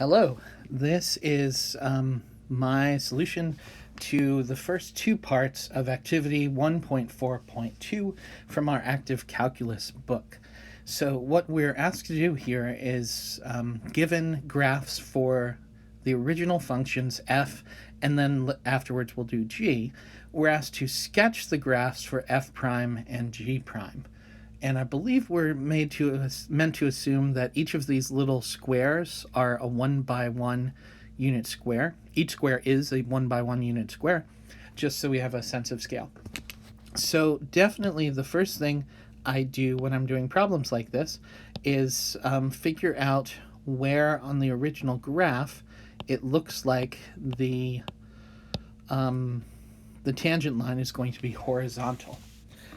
Hello, this is my solution to the first two parts of activity 1.4.2 from our active calculus book. So what we're asked to do here is given graphs for the original functions f, and then afterwards we'll do g, we're asked to sketch the graphs for f prime and g prime. And I believe we're meant to assume that each of these little squares are a 1 by 1 unit square. Each square is a 1 by 1 unit square, just so we have a sense of scale. So definitely the first thing I do when I'm doing problems like this is figure out where on the original graph it looks like the tangent line is going to be horizontal.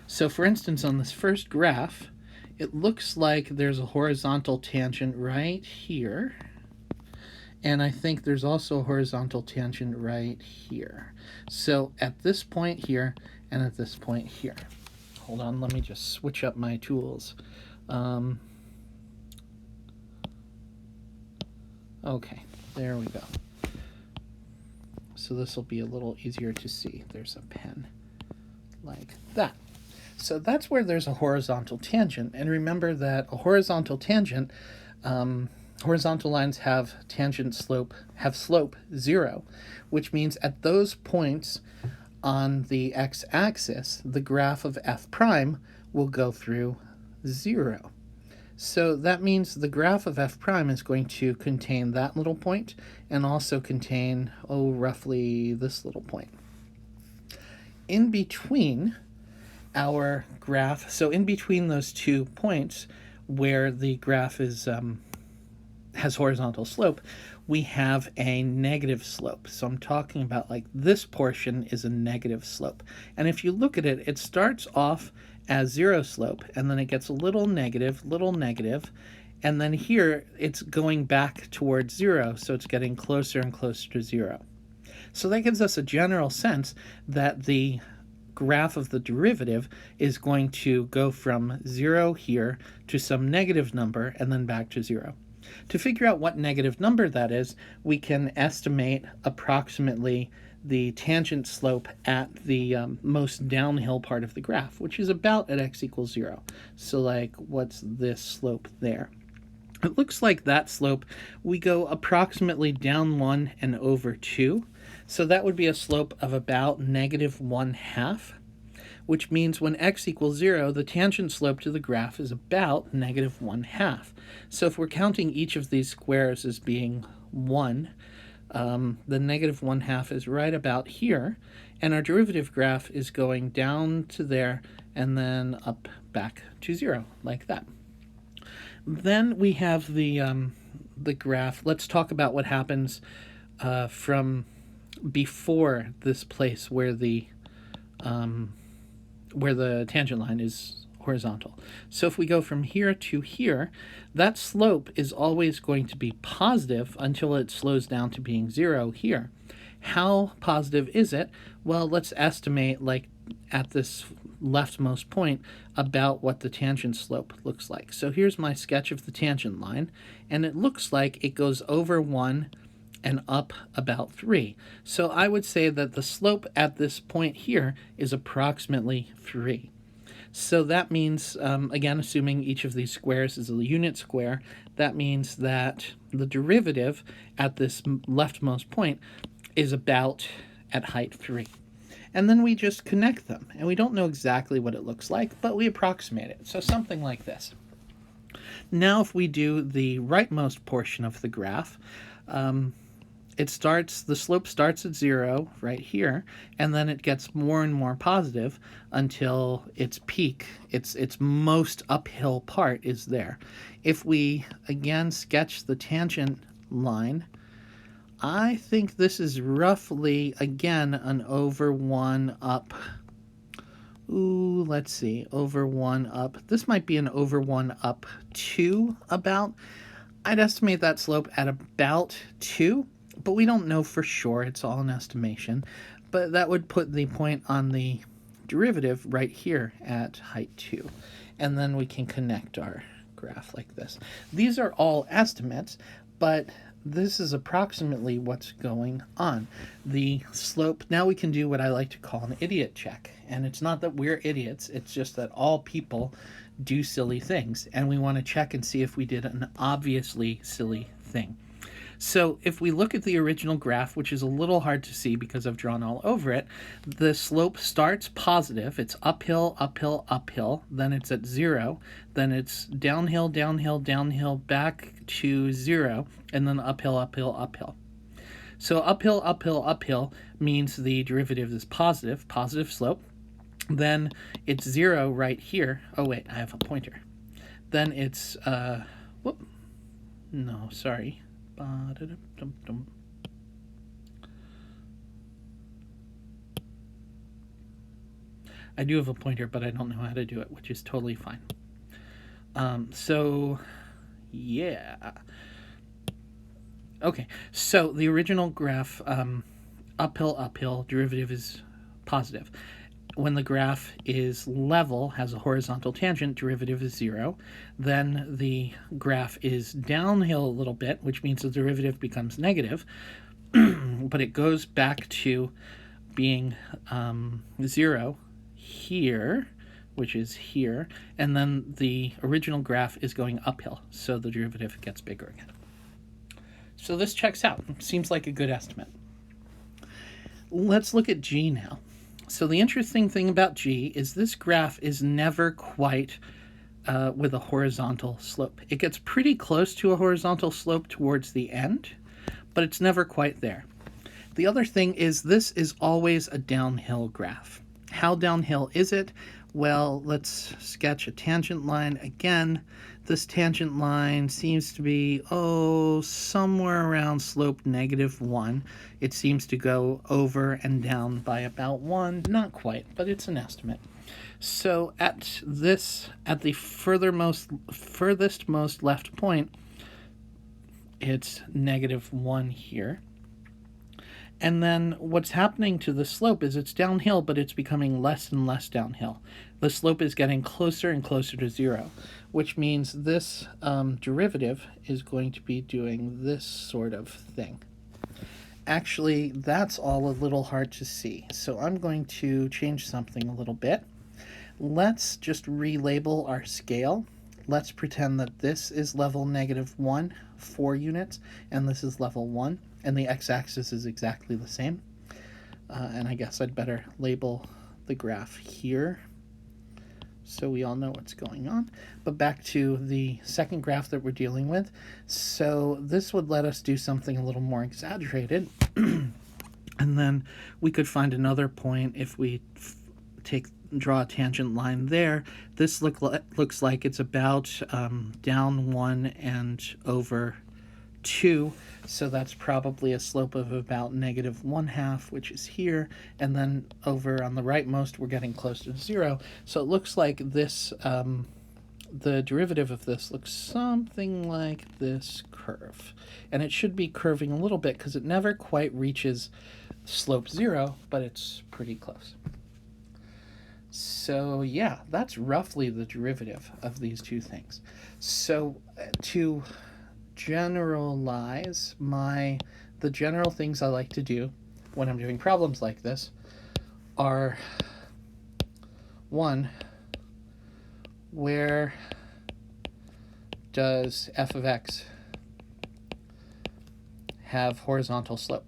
So for instance, on this first graph, it looks like there's a horizontal tangent right here. And I think there's also a horizontal tangent right here. So at this point here and at this point here. Hold on, let me just switch up my tools. Okay, there we go. So this will be a little easier to see. There's a pen like that. So that's where there's a horizontal tangent. And remember that a horizontal tangent, horizontal lines have slope 0, which means at those points on the x-axis, the graph of f prime will go through 0. So that means the graph of f prime is going to contain that little point and also contain, roughly this little point. In between our graph, so in between those 2 points where the graph is has horizontal slope, we have a negative slope. So I'm talking about like this portion is a negative slope. And if you look at it, it starts off as 0 slope, and then it gets a little negative, and then here it's going back towards 0, so it's getting closer and closer to 0. So that gives us a general sense that the graph of the derivative is going to go from 0 here to some negative number and then back to 0. To figure out what negative number that is, we can estimate approximately the tangent slope at the most downhill part of the graph, which is about at x equals 0. So like, what's this slope there? It looks like that slope, we go approximately down 1 and over 2. So that would be a slope of about -1/2, which means when x equals 0, the tangent slope to the graph is about -1/2. So if we're counting each of these squares as being 1, the -1/2 is right about here, and our derivative graph is going down to there and then up back to 0, like that. Then we have the graph. Let's talk about what happens from before this place where the tangent line is horizontal. So if we go from here to here, that slope is always going to be positive until it slows down to being 0 here. How positive is it? Well, let's estimate, like at this leftmost point, about what the tangent slope looks like. So here's my sketch of the tangent line, and it looks like it goes over 1 and up about 3. So I would say that the slope at this point here is approximately 3. So that means, again, assuming each of these squares is a unit square, that means that the derivative at this leftmost point is about at height 3. And then we just connect them, and we don't know exactly what it looks like, but we approximate it. So something like this. Now if we do the rightmost portion of the graph, the slope starts at 0 right here, and then it gets more and more positive until its peak, its most uphill part is there. If we again sketch the tangent line, I think this is roughly, again, an over 1 up. Let's see, over 1 up. This might be an over 1 up 2 about. I'd estimate that slope at about 2. But we don't know for sure, it's all an estimation. But that would put the point on the derivative right here at height 2. And then we can connect our graph like this. These are all estimates, but this is approximately what's going on. The slope, now we can do what I like to call an idiot check. And it's not that we're idiots, it's just that all people do silly things. And we want to check and see if we did an obviously silly thing. So if we look at the original graph, which is a little hard to see because I've drawn all over it, the slope starts positive. It's uphill, uphill, uphill. Then it's at 0. Then it's downhill, downhill, downhill, back to 0. And then uphill, uphill, uphill. So uphill, uphill, uphill means the derivative is positive, positive slope. Then it's 0 right here. Oh, wait, I have a pointer. Then it's, no, sorry. I do have a pointer, but I don't know how to do it, which is totally fine. So, yeah. Okay, so the original graph, uphill, uphill, derivative is positive. When the graph is level, has a horizontal tangent, derivative is 0. Then the graph is downhill a little bit, which means the derivative becomes negative, but it goes back to being 0 here, which is here, and then the original graph is going uphill, so the derivative gets bigger again. So this checks out. Seems like a good estimate. Let's look at G now. So the interesting thing about G is this graph is never quite with a horizontal slope. It gets pretty close to a horizontal slope towards the end, but it's never quite there. The other thing is this is always a downhill graph. How downhill is it? Well, let's sketch a tangent line again. This tangent line seems to be, somewhere around slope -1. It seems to go over and down by about 1, not quite, but it's an estimate. So at the furthest most left point, it's -1 here. And then what's happening to the slope is it's downhill, but it's becoming less and less downhill. The slope is getting closer and closer to 0, which means this derivative is going to be doing this sort of thing. Actually, that's all a little hard to see, so I'm going to change something a little bit. Let's just relabel our scale. Let's pretend that this is level -1, 4 units, and this is level 1, and the x-axis is exactly the same. And I guess I'd better label the graph here so we all know what's going on. But back to the second graph that we're dealing with. So this would let us do something a little more exaggerated. And then we could find another point if we draw a tangent line there. This looks like it's about down 1 and over 2, so that's probably a slope of about -1/2, which is here, and then over on the rightmost we're getting close to 0. So it looks like this, the derivative of this looks something like this curve, and it should be curving a little bit because it never quite reaches slope 0, but it's pretty close. So yeah, that's roughly the derivative of these two things. So to generalize the general things I like to do when I'm doing problems like this are, 1, where does f of x have horizontal slope?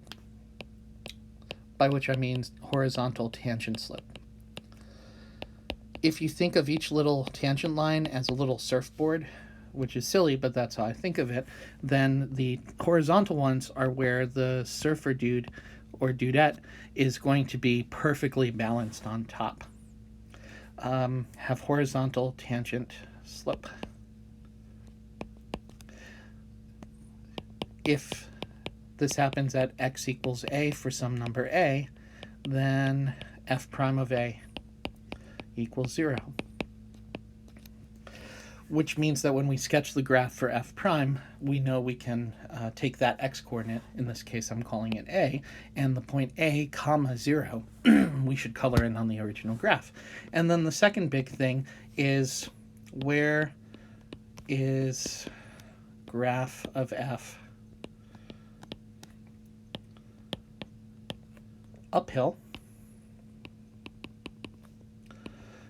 By which I mean horizontal tangent slope. If you think of each little tangent line as a little surfboard, which is silly, but that's how I think of it, then the horizontal ones are where the surfer dude or dudette is going to be perfectly balanced on top. Have horizontal tangent slope. If this happens at x equals a for some number a, then f prime of a equals 0. Which means that when we sketch the graph for f prime, we know we can take that x-coordinate, in this case I'm calling it a, and the point a, comma 0, we should color in on the original graph. And then the second big thing is where is graph of f uphill.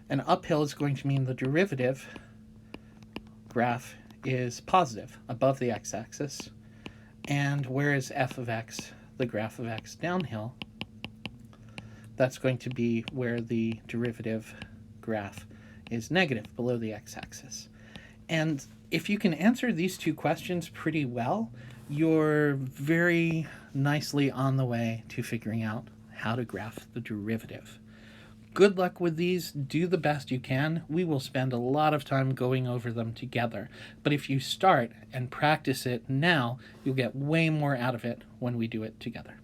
And uphill is going to mean the derivative graph is positive above the x-axis. And where is f of x, the graph of x downhill? That's going to be where the derivative graph is negative, below the x-axis. And if you can answer these two questions pretty well, you're very nicely on the way to figuring out how to graph the derivative. Good luck with these. Do the best you can. We will spend a lot of time going over them together. But if you start and practice it now, you'll get way more out of it when we do it together.